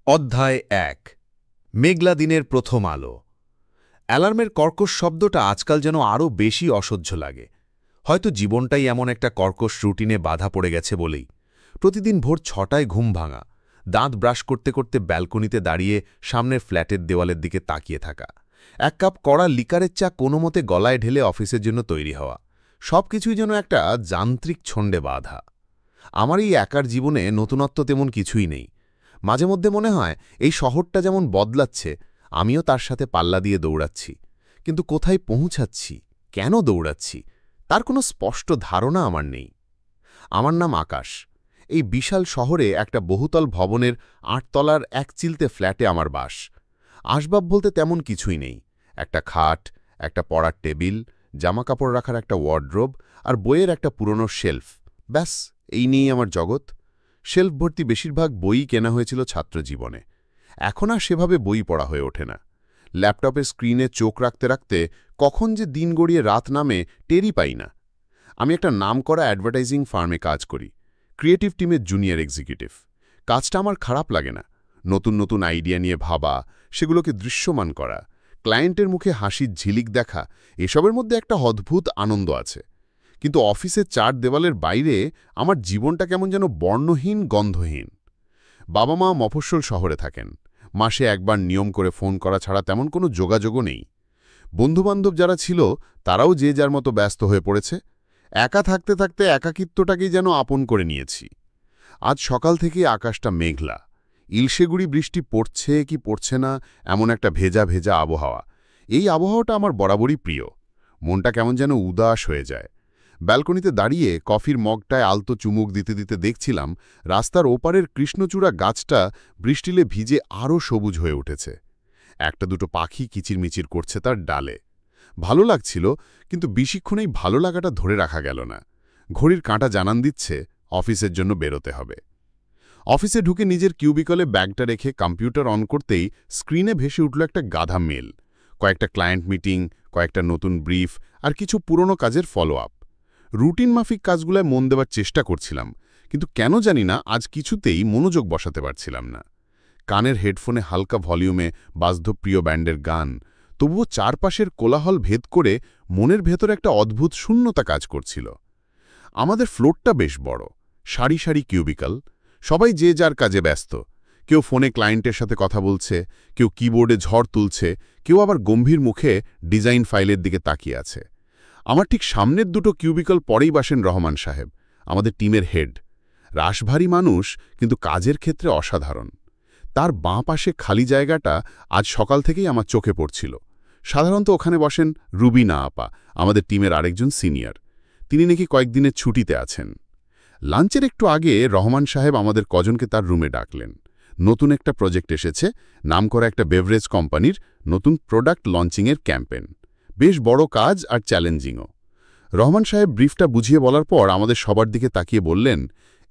অধ্যায় ১ মেঘলা দিনের প্রথম আলো। অ্যালার্মের কর্কশ শব্দটা আজকাল যেন আরও বেশি অসহ্য লাগে। হয়তো জীবনটাই এমন একটা কর্কশ রুটিনে বাধা পড়ে গেছে বলেই। প্রতিদিন ভোর ৬টায় ঘুম ভাঙা, দাঁত ব্রাশ করতে করতে ব্যালকনিতে দাঁড়িয়ে সামনের ফ্ল্যাটের দেওয়ালের দিকে তাকিয়ে থাকা, এক কাপ কড়া লিকারের চা কোনোমতে গলায় ঢেলে অফিসের জন্য তৈরি হওয়া, সবকিছুই যেন একটা যান্ত্রিক ছন্দে বাধা। আমার এই একার জীবনে নতুনত্ব তেমন কিছুই নেই। মাঝে মধ্যে মনে হয় এই শহরটা যেমন বদলাচ্ছে, আমিও তার সাথে পাল্লা দিয়ে দৌড়াচ্ছি। কিন্তু কোথায় পৌঁছাচ্ছি, কেন দৌড়াচ্ছি, তার কোনো স্পষ্ট ধারণা আমার নেই। আমার নাম আকাশ। এই বিশাল শহরে একটা বহুতল ভবনের ৮ তলার এক চিলতে ফ্ল্যাটে আমার বাস। আসবাব বলতে তেমন কিছুই নেই। একটা খাট, একটা পড়ার টেবিল, জামাকাপড় রাখার একটা ওয়ার্ড্রোব আর বইয়ের একটা পুরনো শেলফ। ব্যাস, এই নিয়েই আমার জগৎ। শেলফ ভর্তি বেশিরভাগ বই কেনা হয়েছিল ছাত্রজীবনে। এখন আর সেভাবে বই পড়া হয়ে ওঠে না। ল্যাপটপের স্ক্রিনে চোখ রাখতে রাখতে কখন যে দিন গড়িয়ে রাত নামে টেরই পাই না। আমি একটা নামকরা অ্যাডভার্টাইজিং ফার্মে কাজ করি, ক্রিয়েটিভ টিমের জুনিয়র এক্সিকিউটিভ। কাজটা আমার খারাপ লাগে না। নতুন নতুন আইডিয়া নিয়ে ভাবা, সেগুলোকে দৃশ্যমান করা, ক্লায়েন্টের মুখে হাসির ঝিলিক দেখা, এসবের মধ্যে একটা অদ্ভুত আনন্দ আছে। কিন্তু অফিসের ৪ দেওয়ালের বাইরে আমার জীবনটা কেমন যেন বর্ণহীন, গন্ধহীন। বাবা মা মফস্বল শহরে থাকেন। মাসে একবার নিয়ম করে ফোন করা ছাড়া তেমন কোনো যোগাযোগও নেই। বন্ধুবান্ধব যারা ছিল তারাও যে যার মতো ব্যস্ত হয়ে পড়েছে। একা থাকতে থাকতে একাকিত্বটাকেই যেন আপন করে নিয়েছি। আজ সকাল থেকেই আকাশটা মেঘলা। ইলশেগুড়ি বৃষ্টি পড়ছে কি পড়ছে না, এমন একটা ভেজা ভেজা আবহাওয়া। এই আবহাওয়াটা আমার বরাবরই প্রিয়। মনটা কেমন যেন উদাস হয়ে যায়। ব্যালকনিতে দাঁড়িয়ে কফির মগটায় আলতো চুমুক দিতে দিতে দেখছিলাম রাস্তার ওপারের কৃষ্ণচূড়া গাছটা বৃষ্টিলে ভিজে আরও সবুজ হয়ে উঠেছে। একটা দুটো পাখি কিচিরমিচির করছে তার ডালে। ভালো লাগছিল, কিন্তু বেশিক্ষণেই ভালো লাগাটা ধরে রাখা গেল না। ঘড়ির কাঁটা জানান দিচ্ছে অফিসের জন্য বেরোতে হবে। অফিসে ঢুকে নিজের কিউবিকলে ব্যাগটা রেখে কম্পিউটার অন করতেই স্ক্রিনে ভেসে উঠল একটা গাধা মেল। কয়েকটা ক্লায়েন্ট মিটিং, কয়েকটা নতুন ব্রিফ আর কিছু পুরনো কাজের ফলো আপ। রুটিন মাফিক কাজগুলোয় মন দেওয়ার চেষ্টা করছিলাম, কিন্তু কেন জানি না আজ কিছুতেই মনোযোগ বসাতে পারছিলাম না। কানের হেডফোনে হালকা ভলিউমে বাজত প্রিয় ব্যান্ডের গান, তবুও চারপাশের কোলাহল ভেদ করে মনের ভেতর একটা অদ্ভুত শূন্যতা কাজ করছিল। আমাদের ফ্লোরটা বেশ বড়, সারি সারি কিউবিকল, সবাই যে যার কাজে ব্যস্ত। কেউ ফোনে ক্লায়েন্টের সাথে কথা বলছে, কেউ কিবোর্ডে ঝড় তুলছে, কেউ আবার গম্ভীর মুখে ডিজাইন ফাইলের দিকে তাকিয়ে আছে। আমার ঠিক সামনের দুটো কিউবিকল পরেই বসেন রহমান সাহেব, আমাদের টিমের হেড। রাশভারী মানুষ, কিন্তু কাজের ক্ষেত্রে অসাধারণ। তার বাঁ পাশে খালি জায়গাটা আজ সকাল থেকেই আমার চোখে পড়ছিল। সাধারণত ওখানে বসেন রুবিনা আপা, আমাদের টিমের আরেকজন সিনিয়র। তিনি নাকি কয়েকদিনের ছুটিতে আছেন। লাঞ্চের একটু আগে রহমান সাহেব আমাদের কজনকে তার রুমে ডাকলেন। নতুন একটা প্রজেক্ট এসেছে, নামকরা একটা বেভারেজ কোম্পানির নতুন প্রোডাক্ট লঞ্চিংয়ের ক্যাম্পেন। বেশ বড় কাজ আর চ্যালেঞ্জিংও। রহমান সাহেব ব্রিফটা বুঝিয়ে বলার পর আমাদের সবার দিকে তাকিয়ে বললেন,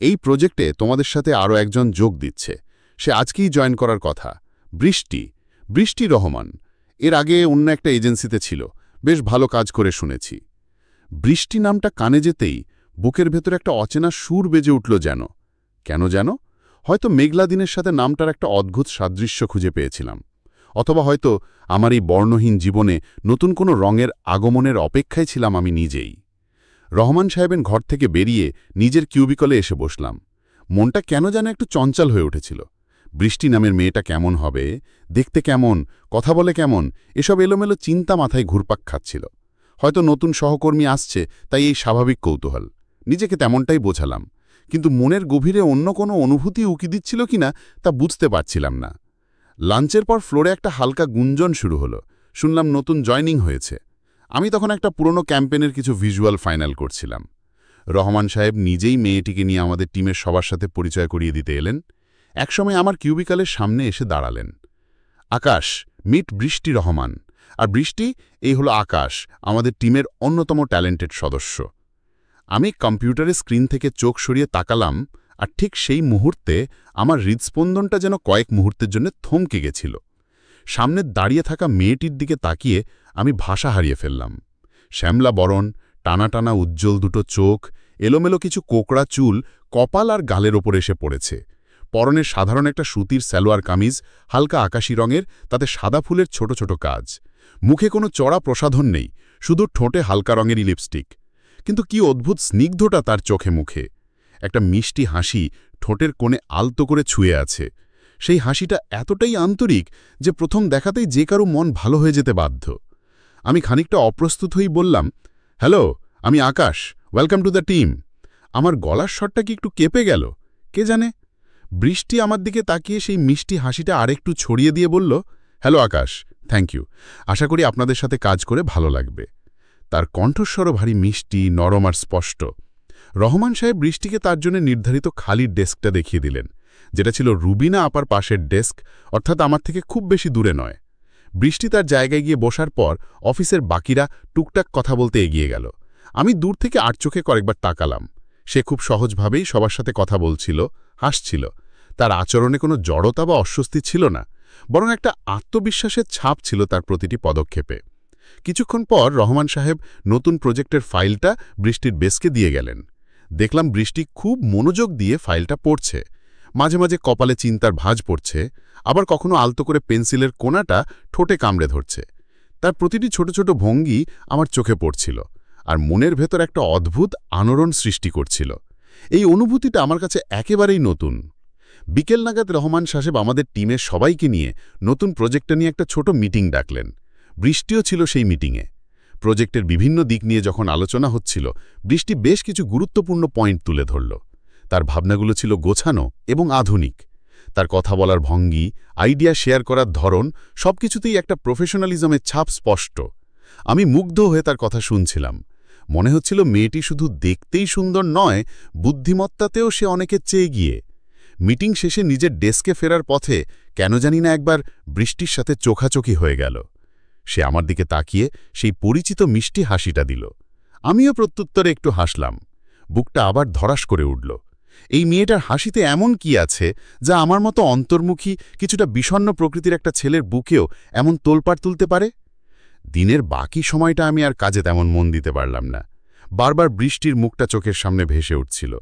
এই প্রজেক্টে তোমাদের সাথে আরও একজন যোগ দিচ্ছে। সে আজকেই জয়েন করার কথা। বৃষ্টি রহমান। এর আগে অন্য একটা এজেন্সিতে ছিল, বেশ ভালো কাজ করে শুনেছি। বৃষ্টি নামটা কানে যেতেই বুকের ভেতর একটা অচেনা সুর বেজে উঠল যেন। কেন যেন? হয়তো মেঘলা দিনের সাথে নামটার একটা অদ্ভুত সাদৃশ্য খুঁজে পেয়েছিলাম। অথবা হয়তো আমার এই বর্ণহীন জীবনে নতুন কোনো রঙের আগমনের অপেক্ষায় ছিলাম আমি নিজেই। রহমান সাহেবের ঘর থেকে বেরিয়ে নিজের কিউবিকলে এসে বসলাম। মনটা কেন যেন একটু চঞ্চল হয়ে উঠেছিল। বৃষ্টি নামের মেয়েটা কেমন হবে, দেখতে কেমন, কথা বলে কেমন, এসব এলোমেলো চিন্তা মাথায় ঘুরপাক খাচ্ছিল। হয়তো নতুন সহকর্মী আসছে, তাই এই স্বাভাবিক কৌতূহল। নিজেকে তেমনটাই বোঝালাম, কিন্তু মনের গভীরে অন্য কোনো অনুভূতি উকি দিচ্ছিল কিনা তা বুঝতে পারছিলাম না। লাঞ্চের পর ফ্লোরে একটা হালকা গুঞ্জন শুরু হলো। শুনলাম নতুন জয়নিং হয়েছে। আমি তখন একটা পুরনো ক্যাম্পেনের কিছু ভিজুয়াল ফাইনাল করছিলাম। রহমান সাহেব নিজেই মেয়েটিকে নিয়ে আমাদের টিমের সবার সাথে পরিচয় করিয়ে দিতে এলেন। একসময় আমার কিউবিকালের সামনে এসে দাঁড়ালেন। আকাশ, মিট বৃষ্টি রহমান। আর বৃষ্টি, এই হলো আকাশ, আমাদের টিমের অন্যতম ট্যালেন্টেড সদস্য। আমি কম্পিউটারের স্ক্রিন থেকে চোখ সরিয়ে তাকালাম, আর ঠিক সেই মুহূর্তে আমার হৃদস্পন্দনটা যেন কয়েক মুহূর্তের জন্য থমকে গেছিল। সামনে দাঁড়িয়ে থাকা মেয়েটির দিকে তাকিয়ে আমি ভাষা হারিয়ে ফেললাম। শ্যামলা বরণ, টানা টানা উজ্জ্বল দুটো চোখ, এলোমেলো কিছু কোকড়া চুল কপাল আর গালের ওপর এসে পড়েছে। পরনে সাধারণ একটা সুতির সালোয়ার কামিজ, হালকা আকাশি রঙের, তাতে সাদা ফুলের ছোট ছোট কাজ। মুখে কোনো চড়া প্রসাধন নেই, শুধু ঠোঁটে হালকা রঙেরই লিপস্টিক। কিন্তু কি অদ্ভুত স্নিগ্ধতা তার চোখে মুখে। একটা মিষ্টি হাসি ঠোঁটের কোণে আলতো করে ছুঁয়ে আছে। সেই হাসিটা এতটাই আন্তরিক যে প্রথম দেখাতেই যে কারো মন ভালো হয়ে যেতে বাধ্য। আমি খানিকটা অপ্রস্তুত হয়েই বললাম, হ্যালো, আমি আকাশ, ওয়েলকাম টু দ্য টিম। আমার গলার স্বরটা কি একটু কেঁপে গেল, কে জানে। বৃষ্টি আমার দিকে তাকিয়ে সেই মিষ্টি হাসিটা আরেকটু ছড়িয়ে দিয়ে বলল, হ্যালো আকাশ, থ্যাংক ইউ, আশা করি আপনাদের সাথে কাজ করে ভালো লাগবে। তার কণ্ঠস্বরও ভারী মিষ্টি, নরম আর স্পষ্ট। রহমান সাহেব বৃষ্টিকে তার জন্য নির্ধারিত খালির ডেস্কটা দেখিয়ে দিলেন, যেটা ছিল রুবিনা আপার পাশের ডেস্ক, অর্থাৎ আমার থেকে খুব বেশি দূরে নয়। বৃষ্টি তার জায়গায় গিয়ে বসার পর অফিসের বাকিরা টুকটাক কথা বলতে এগিয়ে গেল। আমি দূর থেকে আর চোখে কয়েকবার তাকালাম। সে খুব সহজভাবেই সবার সাথে কথা বলছিল, হাসছিল। তার আচরণে কোনো জড়তা বা অস্বস্তি ছিল না, বরং একটা আত্মবিশ্বাসের ছাপ ছিল তার প্রতিটি পদক্ষেপে। কিছুক্ষণ পর রহমান সাহেব নতুন প্রজেক্টের ফাইলটা বৃষ্টির ডেস্কে দিয়ে গেলেন। দেখলাম বৃষ্টি খুব মনোযোগ দিয়ে ফাইলটা পড়ছে। মাঝে মাঝে কপালে চিন্তার ভাঁজ পড়ছে, আবার কখনো আলতো করে পেন্সিলের কোণাটা ঠোঁটে কামড়ে ধরছে। তার প্রতিটি ছোট ছোট ভঙ্গি আমার চোখে পড়ছিল, আর মনের ভেতর একটা অদ্ভুত আনরণ সৃষ্টি করছিল। এই অনুভূতিটা আমার কাছে একেবারেই নতুন। বিকেল নাগাদ রহমান সাহেব আমাদের টিমের সবাইকে নিয়ে নতুন প্রজেক্টটা নিয়ে একটা ছোট মিটিং ডাকলেন। বৃষ্টিও ছিল সেই মিটিংয়ে। প্রজেক্টের বিভিন্ন দিক নিয়ে যখন আলোচনা হচ্ছিল, বৃষ্টি বেশ কিছু গুরুত্বপূর্ণ পয়েন্ট তুলে ধরল। তার ভাবনাগুলো ছিল গোছানো এবং আধুনিক। তার কথা বলার ভঙ্গি, আইডিয়া শেয়ার করার ধরন, সবকিছুতেই একটা প্রফেশনালিজমের ছাপ স্পষ্ট। আমি মুগ্ধ হয়ে তার কথা শুনছিলাম। মনে হচ্ছিল মেয়েটি শুধু দেখতেই সুন্দর নয়, বুদ্ধিমত্তাতেও সে অনেকের চেয়ে গিয়ে। মিটিং শেষে নিজের ডেস্কে ফেরার পথে কেন জানি না একবার বৃষ্টির সাথে চোখাচোখি হয়ে গেল। সে আমার দিকে তাকিয়ে সেই পরিচিত মিষ্টি হাসিটা দিল। আমিও প্রত্যুত্তরে একটু হাসলাম। বুকটা আবার ধরাস করে উঠল। এই মেয়েটার হাসিতে এমন কি আছে যা আমার মতো অন্তর্মুখী, কিছুটা বিষণ্ণ প্রকৃতির একটা ছেলের বুকেও এমন তোলপাড় তুলতে পারে? দিনের বাকি সময়টা আমি আর কাজে তেমন মন দিতে পারলাম না। বারবার বৃষ্টির মুখটা চোখের সামনে ভেসে উঠছিল।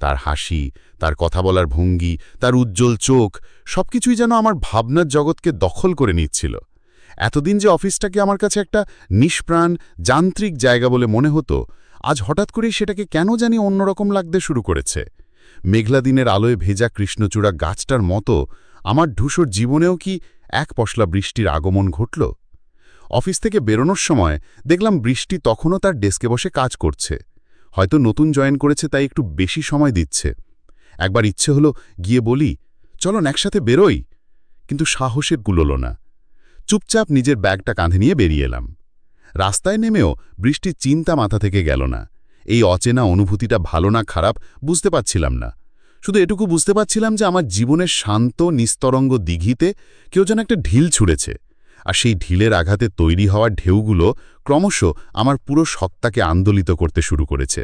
তার হাসি, তার কথা বলার ভঙ্গি, তার উজ্জ্বল চোখ, সবকিছুই যেন আমার ভাবনার জগৎকে দখল করে নিচ্ছিল। এতদিন যে অফিসটাকে আমার কাছে একটা নিষ্প্রাণ, যান্ত্রিক জায়গা বলে মনে হতো, আজ হঠাৎ করেই সেটাকে কেন জানি অন্যরকম লাগতে শুরু করেছে। মেঘলা দিনের আলোয় ভেজা কৃষ্ণচূড়া গাছটার মতো আমার ধূসর জীবনেও কি এক পশলা বৃষ্টির আগমন ঘটল? অফিস থেকে বেরোনোর সময় দেখলাম বৃষ্টি তখনও তার ডেস্কে বসে কাজ করছে। হয়তো নতুন জয়েন করেছে, তাই একটু বেশি সময় দিচ্ছে। একবার ইচ্ছে হলো গিয়ে বলি, চলুন একসাথে বেরোই, কিন্তু সাহসে কুলোল না। চুপচাপ নিজের ব্যাগটা কাঁধে নিয়ে বেরিয়ে এলাম। রাস্তায় নেমেও বৃষ্টির চিন্তা মাথা থেকে গেল না। এই অচেনা অনুভূতিটা ভালো না খারাপ বুঝতে পারছিলাম না। শুধু এটুকু বুঝতে পারছিলাম যে আমার জীবনের শান্ত নিস্তরঙ্গ দিঘিতে কেউ যেন একটা ঢিল ছুঁড়েছে, আর সেই ঢিলের আঘাতে তৈরি হওয়া ঢেউগুলো ক্রমশ আমার পুরো সত্তাকে আন্দোলিত করতে শুরু করেছে।